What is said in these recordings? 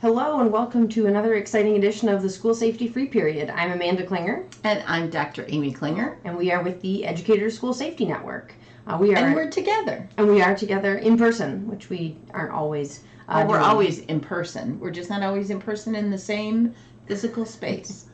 Hello and welcome to another exciting edition of the School Safety Free Period. I'm Amanda Klinger. And I'm Dr. Amy Klinger. And we are with the Educators School Safety Network. And we're together. And we are together in person, which we aren't always we're always in person. We're just not always in person in the same physical space.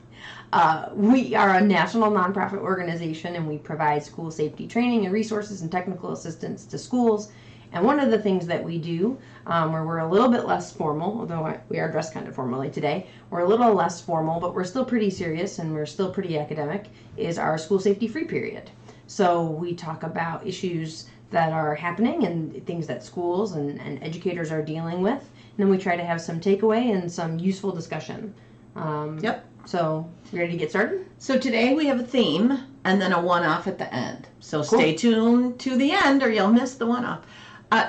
We are a national nonprofit organization, and we provide school safety training and resources and technical assistance to schools. And one of the things that we do, where we're a little bit less formal, although we are dressed kind of formally today, we're a little less formal, but we're still pretty serious and we're still pretty academic, is our School Safety Free Period. So we talk about issues that are happening and things that schools and educators are dealing with. And then we try to have some takeaway and some useful discussion. Yep. So, you ready to get started? So today we have a theme and then a one-off at the end. So Cool. Stay tuned to the end or you'll miss the one-off.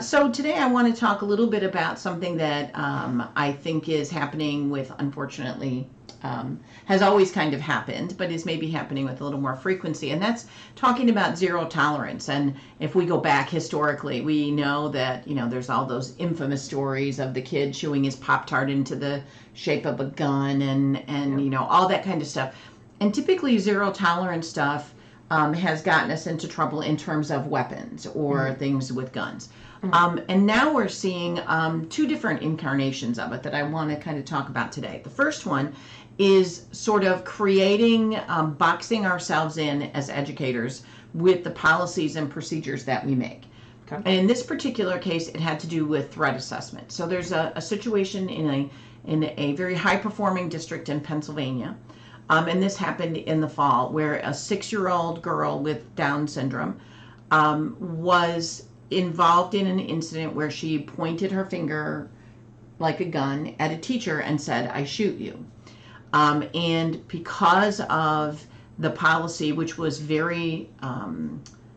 So today I want to talk a little bit about something that I think is happening with, unfortunately, has always kind of happened, but is maybe happening with a little more frequency, and that's talking about zero tolerance. And if we go back historically, we know that, there's all those infamous stories of the kid chewing his Pop-Tart into the shape of a gun and all that kind of stuff. And typically zero tolerance stuff has gotten us into trouble in terms of weapons or things with guns. And now we're seeing two different incarnations of it that I want to kind of talk about today. The first one is sort of creating, boxing ourselves in as educators with the policies and procedures that we make. Okay. And in this particular case, it had to do with threat assessment. So there's a situation in a very high-performing district in Pennsylvania. And this happened in the fall, where a 6-year-old girl with Down syndrome was involved in an incident where she pointed her finger like a gun at a teacher and said, "I shoot you." And because of the policy, which was very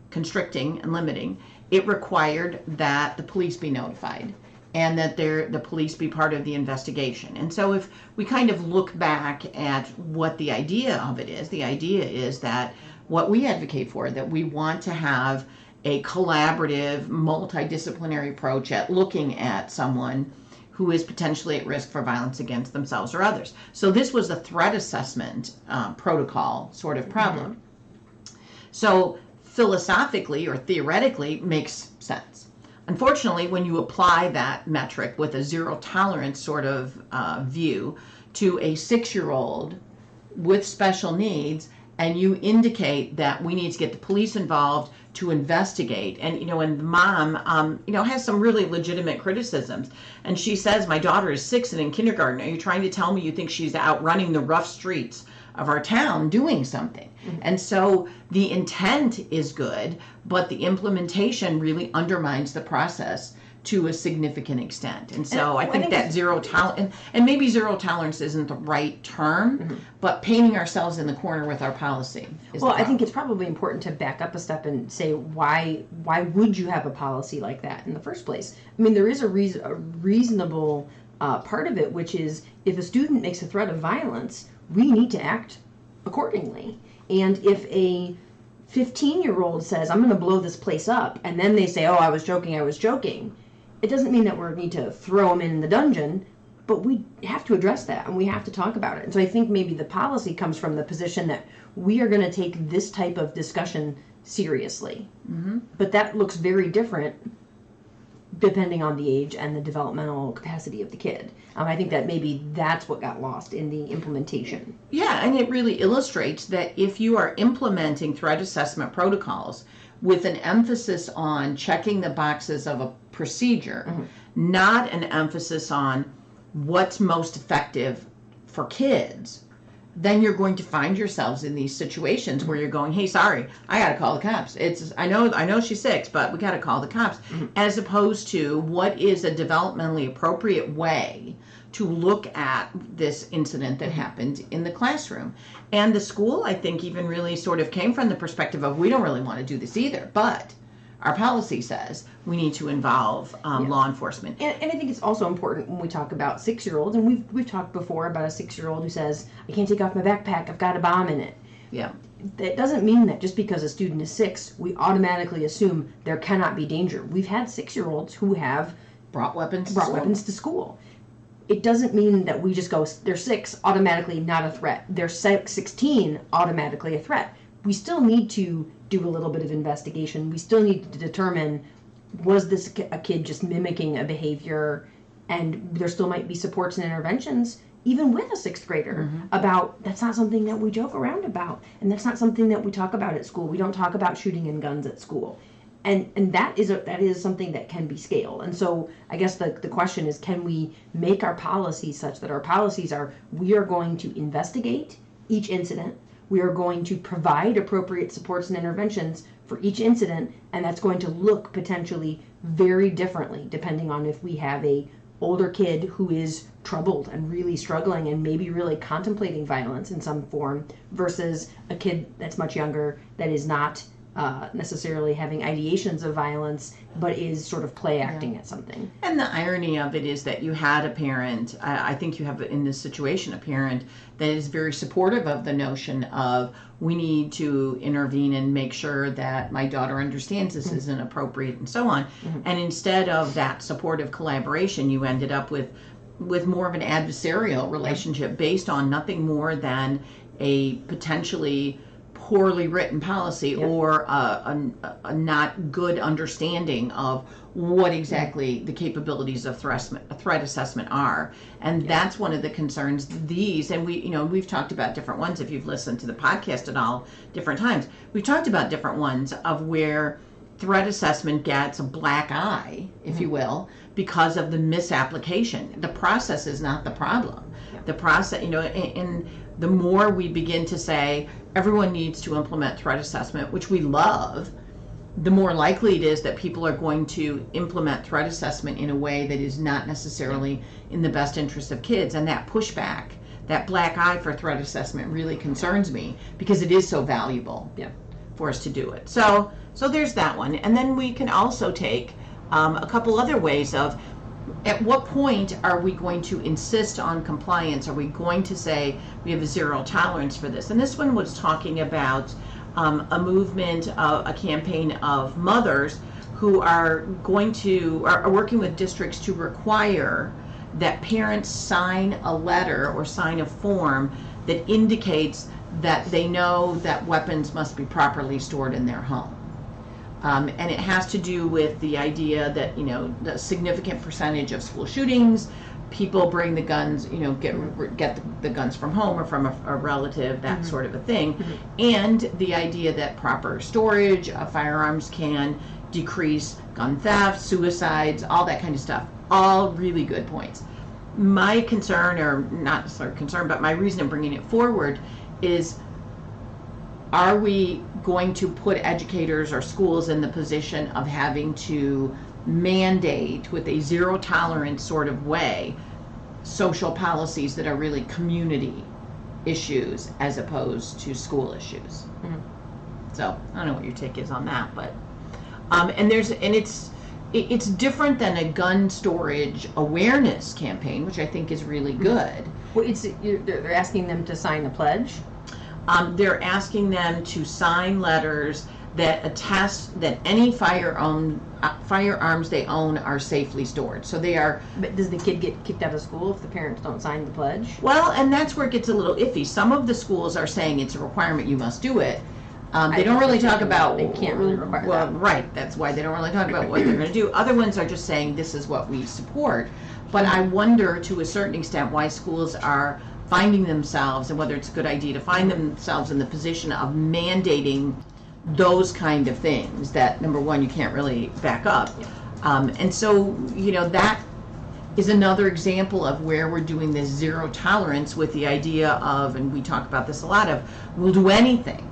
constricting and limiting, it required that the police be notified and that the police be part of the investigation. And so if we kind of look back at what the idea of it is, the idea is that what we advocate for, that we want to have a collaborative, multidisciplinary approach at looking at someone who is potentially at risk for violence against themselves or others. So this was a threat assessment protocol sort of problem. So philosophically or theoretically makes sense. Unfortunately, when you apply that metric with a zero tolerance sort of view to a 6-year-old with special needs, and you indicate that we need to get the police involved to investigate, and and the mom has some really legitimate criticisms, and she says, "My daughter is 6 and in kindergarten. Are you trying to tell me you think she's out running the rough streets of our town doing something?" Mm-hmm. And so the intent is good, but the implementation really undermines the process to a significant extent. And so I think that zero tolerance, and maybe zero tolerance isn't the right term, but painting ourselves in the corner with our policy is Well, I think it's probably important to back up a step and say, why would you have a policy like that in the first place? I mean, there is a reasonable part of it, which is if a student makes a threat of violence, we need to act accordingly. And if a 15-year-old says, "I'm going to blow this place up," and then they say, "Oh, I was joking," it doesn't mean that we need to throw them in the dungeon, but we have to address that and we have to talk about it. And so I think maybe the policy comes from the position that we are going to take this type of discussion seriously. Mm-hmm. But that looks very different depending on the age and the developmental capacity of the kid. I think that maybe that's what got lost in the implementation. Yeah, and it really illustrates that if you are implementing threat assessment protocols with an emphasis on checking the boxes of a procedure, not an emphasis on what's most effective for kids, then you're going to find yourselves in these situations where you're going, "Hey, sorry, I got to call the cops. I know she's 6, but we got to call the cops," as opposed to what is a developmentally appropriate way to look at this incident that happened in the classroom. And the school, I think, even really sort of came from the perspective of, we don't really want to do this either, but our policy says we need to involve law enforcement. And I think it's also important when we talk about 6-year-olds, and we've talked before about a 6-year-old who says, "I can't take off my backpack, I've got a bomb in it." Yeah. That doesn't mean that just because a student is 6, we automatically assume there cannot be danger. We've had 6-year-olds who have brought weapons to school. it doesn't mean that we just go, they're 6, automatically not a threat. They're 16, automatically a threat. We still need to do a little bit of investigation. We still need to determine, was this a kid just mimicking a behavior? And there still might be supports and interventions, even with a 6th grader, about that's not something that we joke around about. And that's not something that we talk about at school. We don't talk about shooting and guns at school. And that is something that can be scaled. And so I guess the question is, can we make our policies such that our policies are, we are going to investigate each incident, we are going to provide appropriate supports and interventions for each incident, and that's going to look potentially very differently depending on if we have a older kid who is troubled and really struggling and maybe really contemplating violence in some form versus a kid that's much younger that is not necessarily having ideations of violence, but is sort of play acting at something. And the irony of it is that you had a parent, I think you have in this situation a parent that is very supportive of the notion of, we need to intervene and make sure that my daughter understands this isn't appropriate and so on. And instead of that supportive collaboration, you ended up with more of an adversarial relationship based on nothing more than a potentially poorly written policy or a not good understanding of what exactly the capabilities of threat assessment are. And that's one of the concerns and we've talked about different ones. If you've listened to the podcast at all different times, we've talked about different ones of where threat assessment gets a black eye, if you will, because of the misapplication. The process is not the problem. The process, and the more we begin to say everyone needs to implement threat assessment, which we love, the more likely it is that people are going to implement threat assessment in a way that is not necessarily in the best interest of kids. And that pushback, that black eye for threat assessment really concerns me because it is so valuable for us to do it. So there's that one. And then we can also take a couple other ways of, at what point are we going to insist on compliance? Are we going to say we have a zero tolerance for this? And this one was talking about a movement, a campaign of mothers who are working with districts to require that parents sign a letter or sign a form that indicates that they know that weapons must be properly stored in their home. And it has to do with the idea that, the significant percentage of school shootings, people bring the guns, get the guns from home or from a relative, that sort of a thing. And the idea that proper storage of firearms can decrease gun theft, suicides, all that kind of stuff. All really good points. My concern, or not necessarily concern, but my reason in bringing it forward is, are we going to put educators or schools in the position of having to mandate with a zero tolerance sort of way social policies that are really community issues as opposed to school issues? So I don't know what your take is on that, but it's different than a gun storage awareness campaign, which I think is really good. Well, they're asking them to sign a pledge. They're asking them to sign letters that attest that any firearms they own are safely stored. So they are. But does the kid get kicked out of school if the parents don't sign the pledge? Well, and that's where it gets a little iffy. Some of the schools are saying it's a requirement, you must do it. They don't really talk about. They can't really require that. Right. That's why they don't really talk about what they're going to do. Other ones are just saying this is what we support. But I wonder, to a certain extent, why schools are finding themselves, and whether it's a good idea to find themselves in the position of mandating those kind of things that, number one, you can't really back up. And so, that is another example of where we're doing this zero tolerance with the idea of, and we talk about this a lot, of we'll do anything.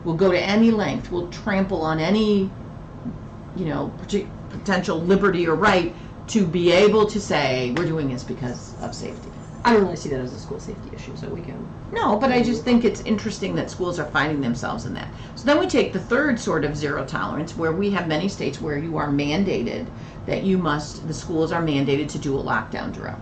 We'll go to any length. We'll trample on any, potential liberty or right to be able to say we're doing this because of safety. I don't really see that as a school safety issue, so we can. No, but I just think it's interesting that schools are finding themselves in that. So then we take the third sort of zero tolerance, where we have many states where you are mandated that the schools are mandated to do a lockdown drill.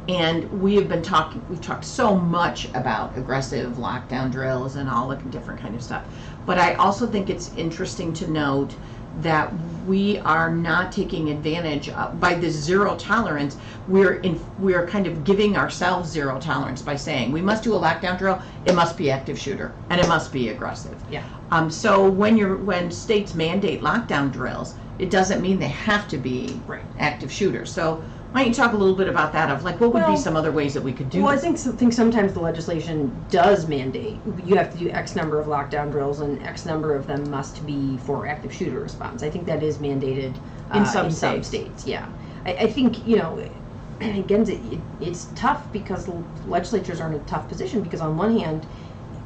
And we've talked so much about aggressive lockdown drills and all the different kind of stuff. But I also think it's interesting to note that we are not taking advantage of, by this zero tolerance. We're kind of giving ourselves zero tolerance by saying we must do a lockdown drill. It must be active shooter and it must be aggressive. Yeah. So when states mandate lockdown drills, it doesn't mean they have to be Right. active shooters. So why don't you talk a little bit about that, of like what would be Well, some other ways that we could do Well, I this? think sometimes the legislation does mandate you have to do X number of lockdown drills, and X number of them must be for active shooter response. I think that is mandated In some states. Yeah, I think and again, it's tough because legislatures are in a tough position because on one hand,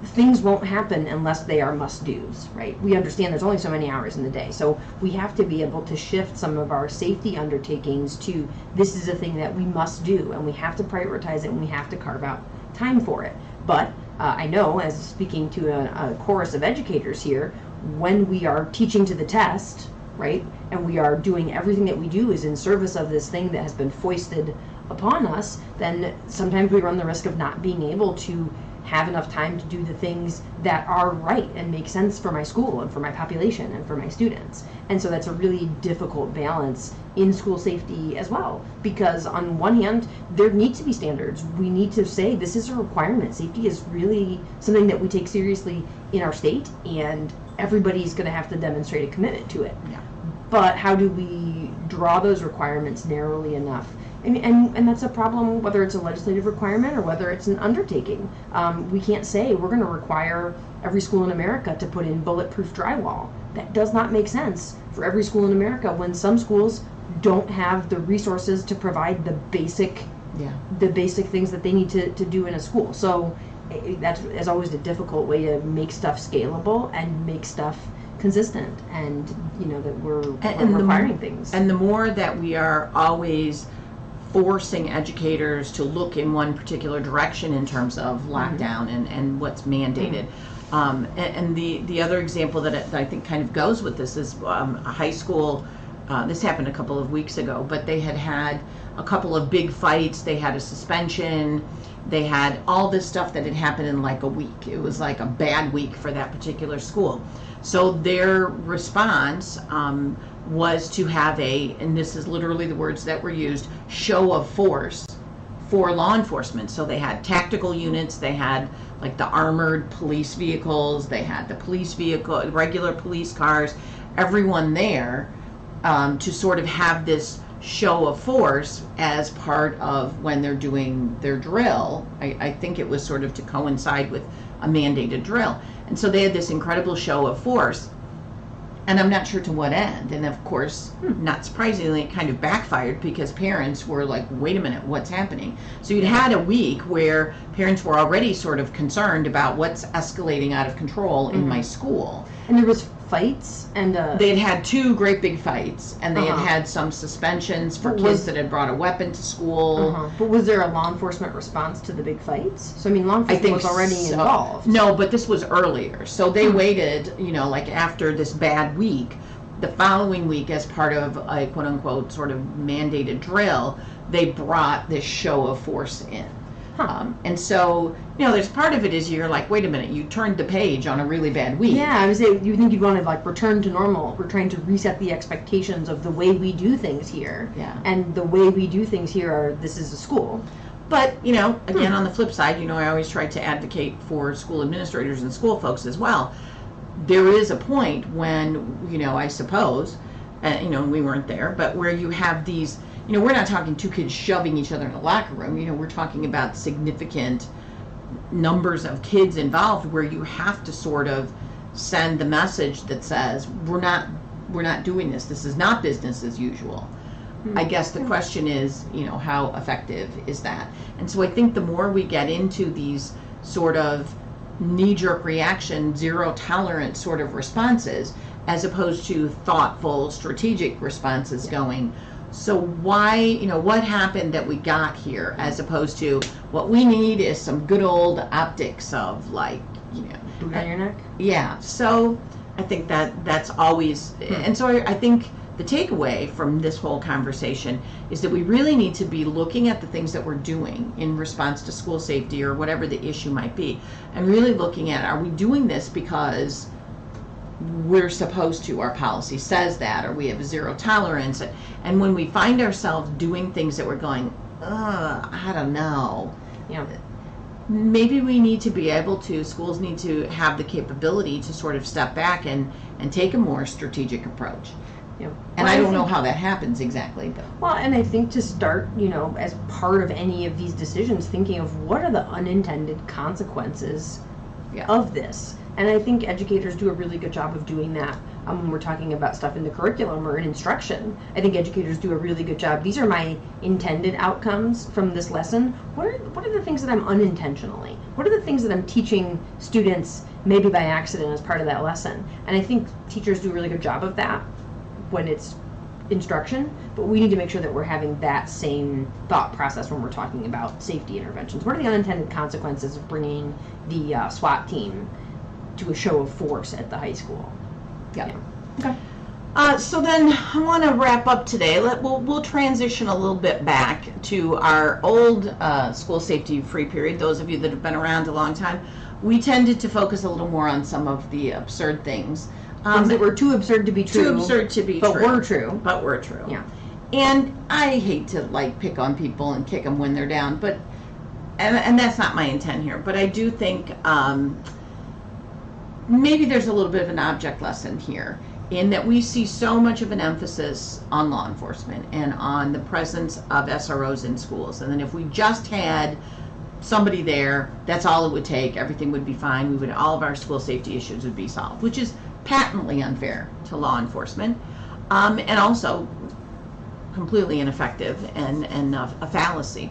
things won't happen unless they are must-dos, right? We understand there's only so many hours in the day, so we have to be able to shift some of our safety undertakings to this is a thing that we must do, and we have to prioritize it, and we have to carve out time for it. But I know, as speaking to a chorus of educators here, when we are teaching to the test, right, and we are doing everything that we do is in service of this thing that has been foisted upon us, then sometimes we run the risk of not being able to have enough time to do the things that are right and make sense for my school and for my population and for my students. And so that's a really difficult balance in school safety as well, because on one hand, there need to be standards. We need to say this is a requirement. Safety is really something that we take seriously in our state, and everybody's going to have to demonstrate a commitment to it. Yeah. But how do we draw those requirements narrowly enough? And that's a problem, whether it's a legislative requirement or whether it's an undertaking. We can't say we're going to require every school in America to put in bulletproof drywall. That does not make sense for every school in America when some schools don't have the resources to provide the basic things that they need to do in a school. So that's as always a difficult way to make stuff scalable and make stuff consistent, and that we're requiring things. And the more that we are always forcing educators to look in one particular direction in terms of lockdown and what's mandated. And the other example that I think kind of goes with this is a high school, this happened a couple of weeks ago, but they had a couple of big fights. They had a suspension. They had all this stuff that had happened in like a week. It was like a bad week for that particular school. So their response was to have and this is literally the words that were used, show of force for law enforcement. So they had tactical units, they had like the armored police vehicles, they had the police vehicle, regular police cars, everyone there to sort of have this show of force as part of when they're doing their drill. I think it was sort of to coincide with a mandated drill. And so they had this incredible show of force. And I'm not sure to what end. And of course, not surprisingly, it kind of backfired because parents were like, wait a minute, what's happening? So you'd had a week where parents were already sort of concerned about what's escalating out of control in my school. And there was fights and they had two great big fights, and they had some suspensions for kids that had brought a weapon to school. But was there a law enforcement response to the big fights? So I mean, law enforcement was already involved. No, but this was earlier. So they waited, like after this bad week, the following week, as part of a quote unquote sort of mandated drill, they brought this show of force in. And so, there's part of it is you're like, wait a minute, you turned the page on a really bad week. Yeah, I would say you think you'd want to like return to normal. We're trying to reset the expectations of the way we do things here. Yeah. And the way we do things here are, this is a school. But, again, on the flip side, I always try to advocate for school administrators and school folks as well. There is a point when, I suppose, we weren't there, but where you have these, we're not talking two kids shoving each other in a locker room. We're talking about significant numbers of kids involved where you have to sort of send the message that says, we're not doing this. This is not business as usual. I guess the question is, how effective is that? And so I think the more we get into these sort of knee-jerk reaction, zero tolerance sort of responses, as opposed to thoughtful, strategic responses going, so why, what happened that we got here, as opposed to what we need is some good old optics of like, Boot on your neck? Yeah. So I think that's always, and so I think the takeaway from this whole conversation is that we really need to be looking at the things that we're doing in response to school safety or whatever the issue might be, and really looking at, are we doing this because we're supposed to, our policy says that, or we have zero tolerance. And when we find ourselves doing things that we're going, I don't know. Yeah. Maybe we need to be able to, schools need to have the capability to sort of step back and take a more strategic approach. Yeah. And Well, I don't think- know how that happens exactly, but Well, and I think to start, as part of any of these decisions, thinking of what are the unintended consequences yeah. of this. And I think educators do a really good job of doing that when we're talking about stuff in the curriculum or in instruction. I think educators do a really good job. These are my intended outcomes from this lesson. What are the things that I'm unintentionally? What are the things that I'm teaching students maybe by accident as part of that lesson? And I think teachers do a really good job of that when it's instruction, but we need to make sure that we're having that same thought process when we're talking about safety interventions. What are the unintended consequences of bringing the SWAT team to a show of force at the high school? Yeah. Okay. So then I want to wrap up today. We'll transition a little bit back to our old school safety free period. Those of you that have been around a long time, we tended to focus a little more on some of the absurd things. Things that were too absurd to be true. Too absurd to be but true. were true. But were true. Yeah. And I hate to pick on people and kick them when they're down, but and that's not my intent here. But I do think maybe there's a little bit of an object lesson here in that we see so much of an emphasis on law enforcement and on the presence of SROs in schools. And then if we just had somebody there, that's all it would take. Everything would be fine. All of our school safety issues would be solved, which is patently unfair to law enforcement, and also completely ineffective and a fallacy.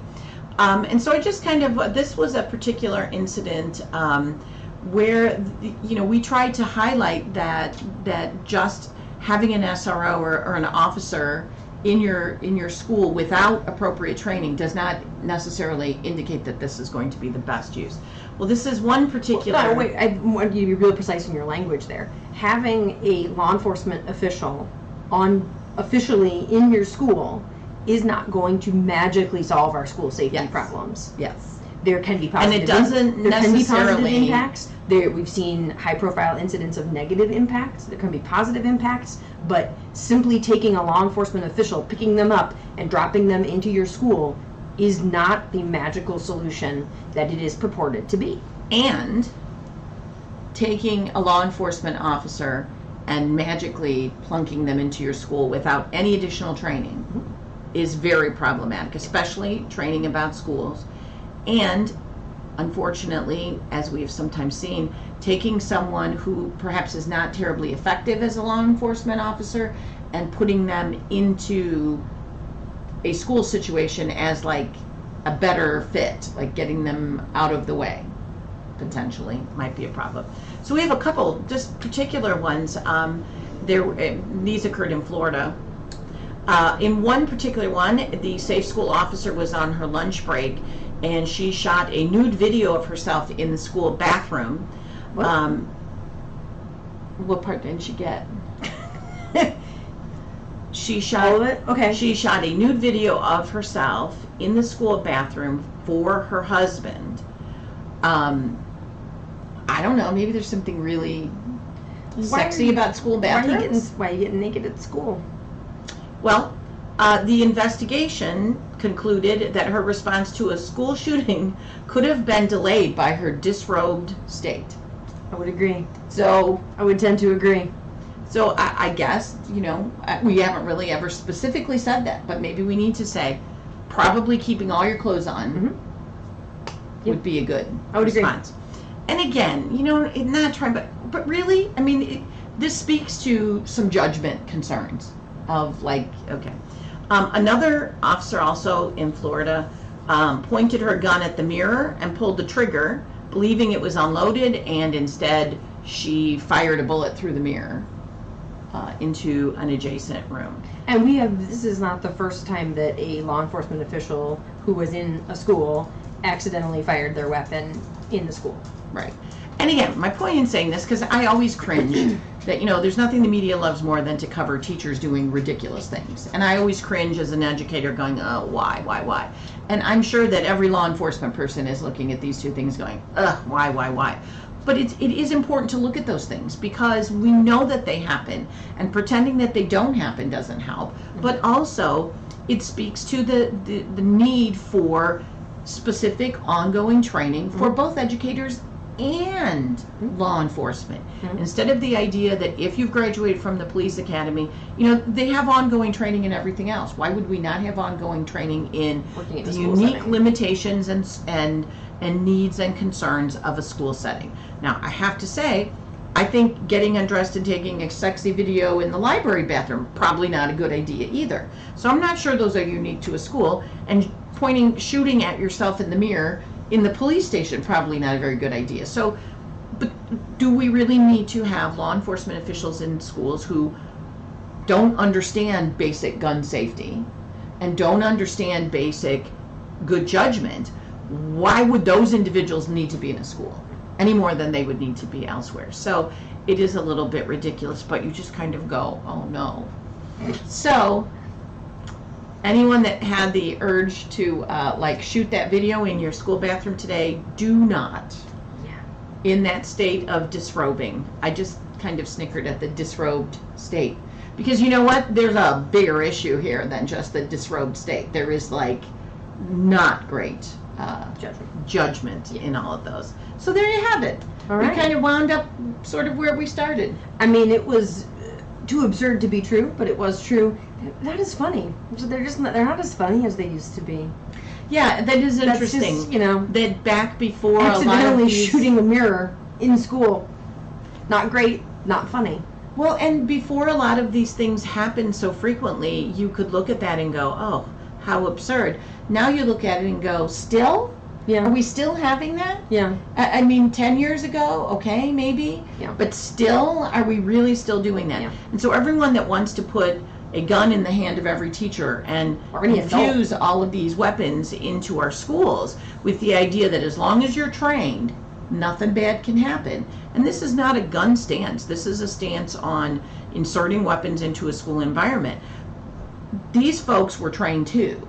And so I just this was a particular incident where we tried to highlight that just having an SRO or an officer in your school without appropriate training does not necessarily indicate that this is going to be the best use. Well, this is one particular. No, wait, I want you to be really precise in your language there. Having a law enforcement official officially in your school is not going to magically solve our school safety Yes. problems. Yes. There can be positive. And it doesn't there can be positive necessarily- impacts. We've seen high-profile incidents of negative impacts. There can be positive impacts, but simply taking a law enforcement official, picking them up, and dropping them into your school is not the magical solution that it is purported to be. And taking a law enforcement officer and magically plunking them into your school without any additional training is very problematic, especially training about schools. And unfortunately, as we have sometimes seen, taking someone who perhaps is not terribly effective as a law enforcement officer and putting them into a school situation as a better fit, getting them out of the way, potentially might be a problem. So we have a couple just particular ones. These occurred in Florida. In one particular one, the safe school officer was on her lunch break and she shot a nude video of herself in the school bathroom. What part didn't she get? She shot All of it? Okay. She shot a nude video of herself in the school bathroom for her husband. I don't know, maybe there's something really sexy about school bathrooms. Why are you getting naked at school? Well, the investigation concluded that her response to a school shooting could have been delayed by her disrobed state. I would agree. So I would tend to agree. So I guess, we haven't really ever specifically said that, but maybe we need to say probably keeping all your clothes on would be a good I would response. And again, not trying, but really, this speaks to some judgment concerns of okay. Another officer also in Florida pointed her gun at the mirror and pulled the trigger, believing it was unloaded, and instead she fired a bullet through the mirror into an adjacent room. And this is not the first time that a law enforcement official who was in a school accidentally fired their weapon in the school. Right. And again, my point in saying this, because I always cringe that, there's nothing the media loves more than to cover teachers doing ridiculous things. And I always cringe as an educator going, oh, why? And I'm sure that every law enforcement person is looking at these two things going, ugh, why? But it is important to look at those things because we know that they happen, and pretending that they don't happen doesn't help. But also, it speaks to the need for specific ongoing training for both educators and law enforcement. Instead of the idea that if you've graduated from the police academy, they have ongoing training in everything else. Why would we not have ongoing training in the unique limitations and needs and concerns of a school setting? Now, I have to say, I think getting undressed and taking a sexy video in the library bathroom, probably not a good idea either. So I'm not sure those are unique to a school. And shooting at yourself in the mirror in the police station, probably not a very good idea. So, but do we really need to have law enforcement officials in schools who don't understand basic gun safety and don't understand basic good judgment? Why would those individuals need to be in a school any more than they would need to be elsewhere? So it is a little bit ridiculous, but you just kind of go, oh no. So anyone that had the urge to shoot that video in your school bathroom today, do not. In that state of disrobing. I just kind of snickered at the disrobed state. Because you know what? There's a bigger issue here than just the disrobed state. There is not great judgment in all of those. So there you have it. All right. We kind of wound up sort of where we started. I mean, it was too absurd to be true, but it was true. That is funny. They're not as funny as they used to be. Yeah, that is interesting. That's just, that back before accidentally shooting a mirror in school. Not great, not funny. Well, and before a lot of these things happened so frequently, you could look at that and go, oh, how absurd. Now you look at it and go, still? Yeah. Are we still having that? Yeah. I mean, 10 years ago, okay, maybe. Yeah. But still, are we really still doing that? Yeah. And so everyone that wants to put a gun in the hand of every teacher and infuse all of these weapons into our schools with the idea that as long as you're trained, nothing bad can happen. And this is not a gun stance. This is a stance on inserting weapons into a school environment. These folks were trained too.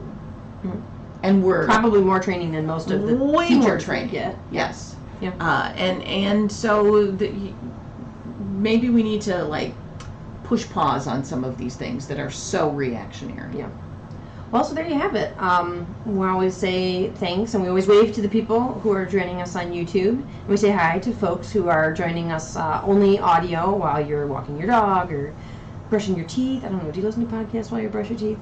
And were probably more training than most of the way teachers more trained. Get. Yes. Yeah. And so maybe we need to push pause on some of these things that are so reactionary. Yeah. Well, so there you have it. We always say thanks, and we always wave to the people who are joining us on YouTube. And we say hi to folks who are joining us only audio while you're walking your dog or brushing your teeth. I don't know. Do you listen to podcasts while you brush your teeth?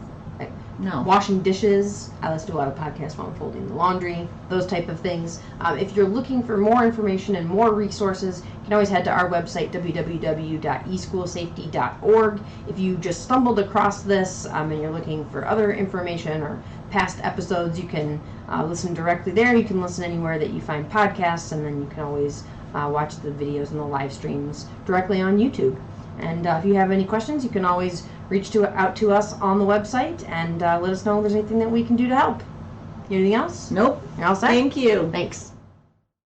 No. Washing dishes. I listen to a lot of podcasts while I'm folding the laundry, those type of things. If you're looking for more information and more resources, you can always head to our website, www.eschoolsafety.org. If you just stumbled across this and you're looking for other information or past episodes, you can listen directly there. You can listen anywhere that you find podcasts, and then you can always watch the videos and the live streams directly on YouTube. And if you have any questions, you can always reach out to us on the website and let us know if there's anything that we can do to help. Anything else? Nope. You're all set? Thank you. Thanks.